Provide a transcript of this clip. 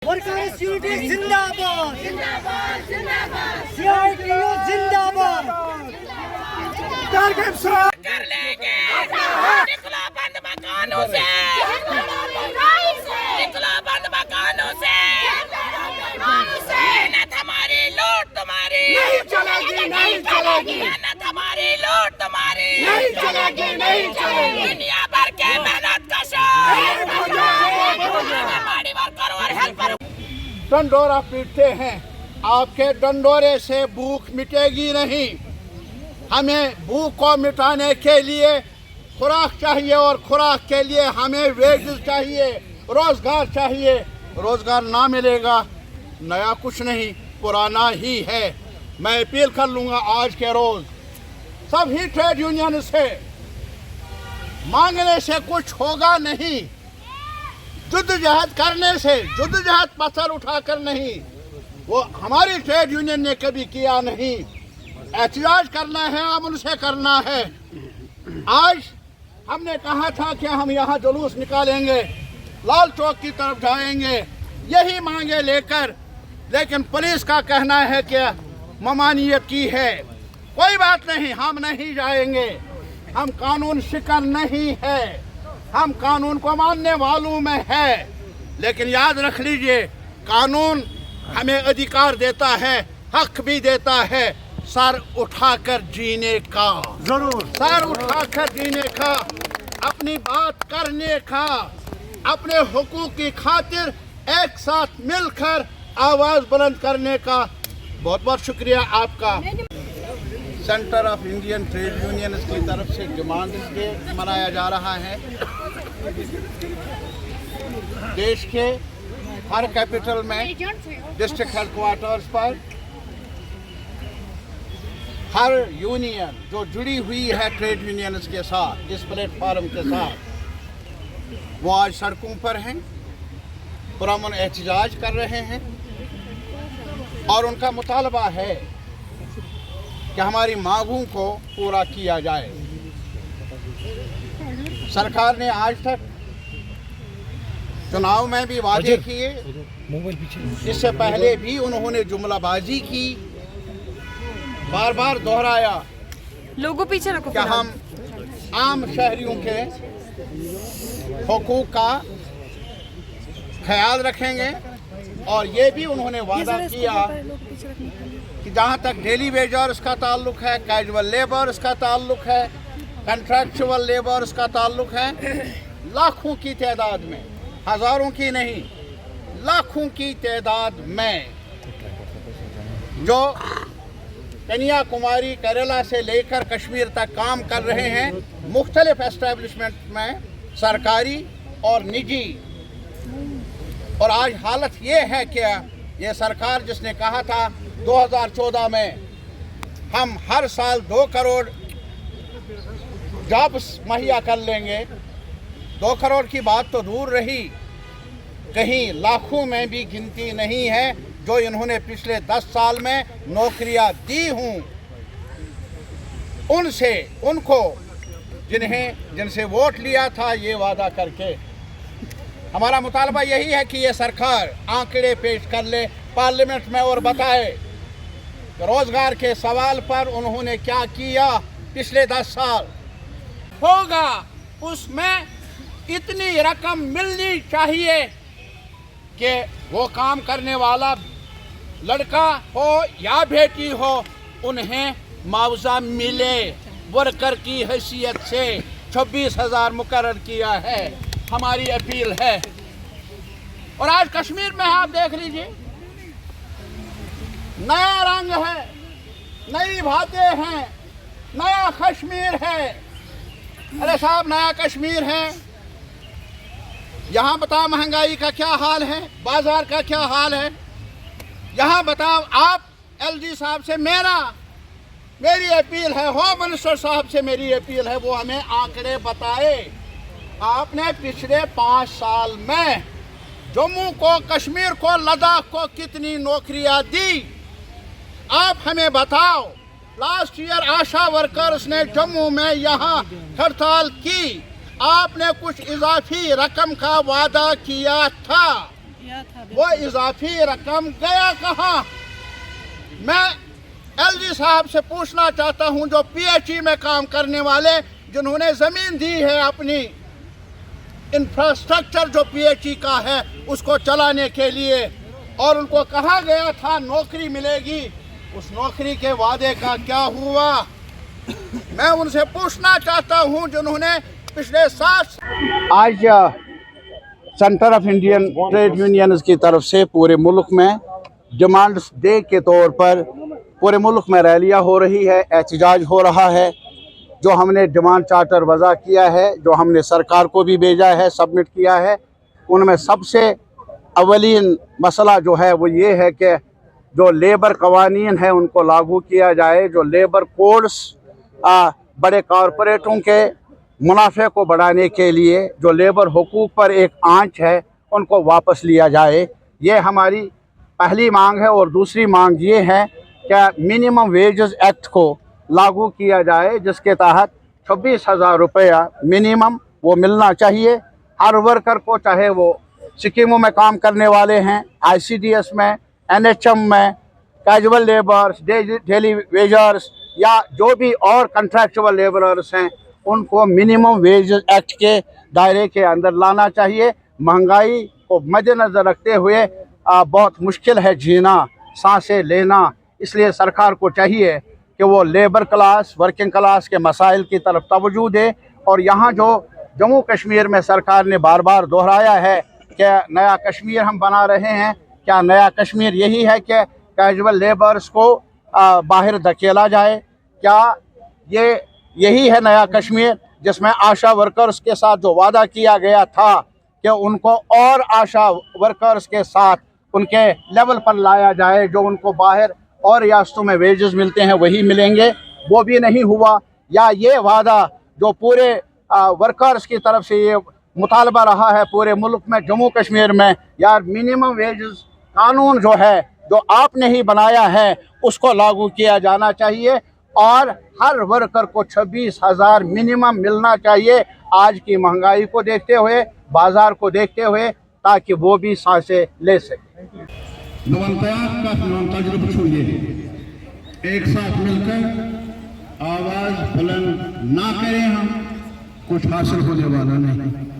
Workers unity जिंदाबाद CITU जिंदाबाद target कर लेंगे निकलो बंद मकानों से निकलो बंद मकानों से मेहनत हमारी लूट तुम्हारी नहीं चलेगी मेहनत हमारी लूट तुम्हारी नहीं चलेगी दुनिया भर के मेहनत कशो हमारी वर्कर और हेल्पर डंडोरा पीटते हैं। आपके डंडोरे से भूख मिटेगी नहीं। हमें भूख को मिटाने के लिए खुराक चाहिए और खुराक के लिए हमें वेजेस चाहिए, रोजगार चाहिए। रोजगार ना मिलेगा, नया कुछ नहीं, पुराना ही है। मैं अपील कर लूँगा आज के रोज सभी ट्रेड यूनियन से, मांगने से कुछ होगा नहीं, जुद्दोजहद करने से, जुद्दोजहद पत्थर उठाकर नहीं, वो हमारी ट्रेड यूनियन ने कभी किया नहीं। एहतजाज करना है, अमन से करना है। आज हमने कहा था कि हम यहाँ जुलूस निकालेंगे, लाल चौक की तरफ जाएंगे यही मांगे लेकर, लेकिन पुलिस का कहना है कि ममानियत की है। कोई बात नहीं, हम नहीं जाएंगे, हम कानून शिकन नहीं है, हम कानून को मानने वालों में है। लेकिन याद रख लीजिए, कानून हमें अधिकार देता है, हक भी देता है सर उठाकर जीने का, जरूर सर उठाकर जीने का, अपनी बात करने का, अपने हुकूक की खातिर एक साथ मिलकर आवाज बुलंद करने का। बहुत बहुत शुक्रिया आपका। Centre of Indian trade unions की तरफ से डिमांड्स डे मनाया जा रहा है। देश के हर कैपिटल में, डिस्ट्रिक्ट हेडक्वार्टर्स पर हर यूनियन जो जुड़ी हुई है ट्रेड यूनियंस के साथ, इस प्लेटफॉर्म के साथ, वो आज सड़कों पर हैं, पुरअमन एहतजाज कर रहे हैं और उनका मुतालबा है कि हमारी मांगों को पूरा किया जाए। सरकार ने आज तक चुनाव में भी वादे किए, इससे पहले भी उन्होंने जुमलाबाजी की, बार बार दोहराया लोगों पीछे रखो कि हम आम शहरियों के हुकूक का ख्याल रखेंगे। और ये भी उन्होंने वादा किया कि जहाँ तक डेली वेजर्स का ताल्लुक है, कैजुअल लेबर्स का ताल्लुक है, कंट्रैक्चुअल लेबर्स का ताल्लुक है, लाखों की तादाद में, हज़ारों की नहीं, लाखों की तादाद में जो कन्याकुमारी केरला से लेकर कश्मीर तक काम कर रहे हैं, मुख्तलिफ एस्टेब्लिशमेंट में, सरकारी और निजी। और आज हालत ये है कि ये सरकार जिसने कहा था 2014 में हम हर साल 2 करोड़ जॉब्स मुहैया कर लेंगे, 2 करोड़ की बात तो दूर रही, कहीं लाखों में भी गिनती नहीं है जो इन्होंने पिछले 10 साल में नौकरियां दी हूं। उनसे, उनको जिनसे वोट लिया था ये वादा करके, हमारा मुतालबा यही है कि ये सरकार आंकड़े पेश कर ले पार्लियामेंट में और बताए कि रोजगार के सवाल पर उन्होंने क्या किया पिछले 10 साल। होगा उसमें इतनी रकम मिलनी चाहिए कि वो काम करने वाला लड़का हो या बेटी हो, उन्हें मुआवजा मिले। वर्कर की हैसियत से 26,000 मुकर्रर किया है, हमारी अपील है। और आज कश्मीर में आप देख लीजिए, नया रंग है, नई बातें हैं, नया कश्मीर है। अरे साहब, नया कश्मीर है। यहाँ बताओ महंगाई का क्या हाल है, बाजार का क्या हाल है। यहाँ बताओ आप एलजी साहब से मेरी अपील है, होम मिनिस्टर साहब से मेरी अपील है, वो हमें आंकड़े बताए। आपने पिछले 5 साल में जम्मू को, कश्मीर को, लद्दाख को कितनी नौकरियां दी, आप हमें बताओ। लास्ट ईयर आशा वर्कर्स ने जम्मू में यहाँ हड़ताल की, आपने कुछ इजाफी रकम का वादा किया था, वो इजाफी रकम गया कहाँ? मैं एलजी साहब से पूछना चाहता हूं, जो पीएचई में काम करने वाले, जिन्होंने ज़मीन दी है, अपनी इंफ्रास्ट्रक्चर जो पीएचई का है उसको चलाने के लिए, और उनको कहा गया था नौकरी मिलेगी, उस नौकरी के वादे का क्या हुआ? मैं उनसे पूछना चाहता हूं जिन्होंने पिछले 7 आज centre of Indian trade unions की तरफ से पूरे मुल्क में डिमांड्स डे के तौर पर पूरे मुल्क में रैलियां हो रही है, एहतजाज हो रहा है। जो हमने डिमांड चार्टर वज़ा किया है, जो हमने सरकार को भी भेजा है, सबमिट किया है, उनमें सबसे अवलीन मसला जो है वो ये है कि जो लेबर कवानीन है उनको लागू किया जाए। जो लेबर कोड्स बड़े कॉरपोरेटों के मुनाफे को बढ़ाने के लिए जो लेबर हुकूक पर एक आंच है उनको वापस लिया जाए, ये हमारी पहली मांग है। और दूसरी मांग ये है कि मिनिमम वेजेस एक्ट को लागू किया जाए, जिसके तहत 26,000 रुपया मिनिमम वो मिलना चाहिए हर वर्कर को, चाहे वो स्कीमों में काम करने वाले हैं, ICDS में, NHM में, कैजुअल लेबर्स, डेली वेजर्स या जो भी और कंट्रैक्चुअल लेबरर्स हैं, उनको मिनिमम वेज एक्ट के दायरे के अंदर लाना चाहिए। महंगाई को मद्देनज़र रखते हुए बहुत मुश्किल है जीना, सांसें लेना, इसलिए सरकार को चाहिए कि वो लेबर क्लास, वर्किंग क्लास के मसाइल की तरफ तवज्जो दे। और यहाँ जो जम्मू कश्मीर में सरकार ने बार बार दोहराया है कि नया कश्मीर हम बना रहे हैं, क्या नया कश्मीर यही है कि कैजुअल लेबर्स को बाहर धकेला जाए? क्या ये यही है नया कश्मीर जिसमें आशा वर्कर्स के साथ जो वादा किया गया था कि उनको और आशा वर्कर्स के साथ उनके लेवल पर लाया जाए, जो उनको बाहर और रियासतों में वेजेस मिलते हैं वही मिलेंगे, वो भी नहीं हुआ? या ये वादा जो पूरे वर्कर्स की तरफ से ये मुतालबा रहा है पूरे मुल्क में, जम्मू कश्मीर में, यार मिनिमम वेजेस कानून जो है, जो आपने ही बनाया है, उसको लागू किया जाना चाहिए और हर वर्कर को 26,000 मिनिमम मिलना चाहिए आज की महंगाई को देखते हुए, बाजार को देखते हुए, ताकि वो भी सांसें ले सकें। नवंतयात का तजुर्बा छूए, एक साथ मिलकर आवाज बुलंद ना करें, हम कुछ हासिल होने वाला नहीं।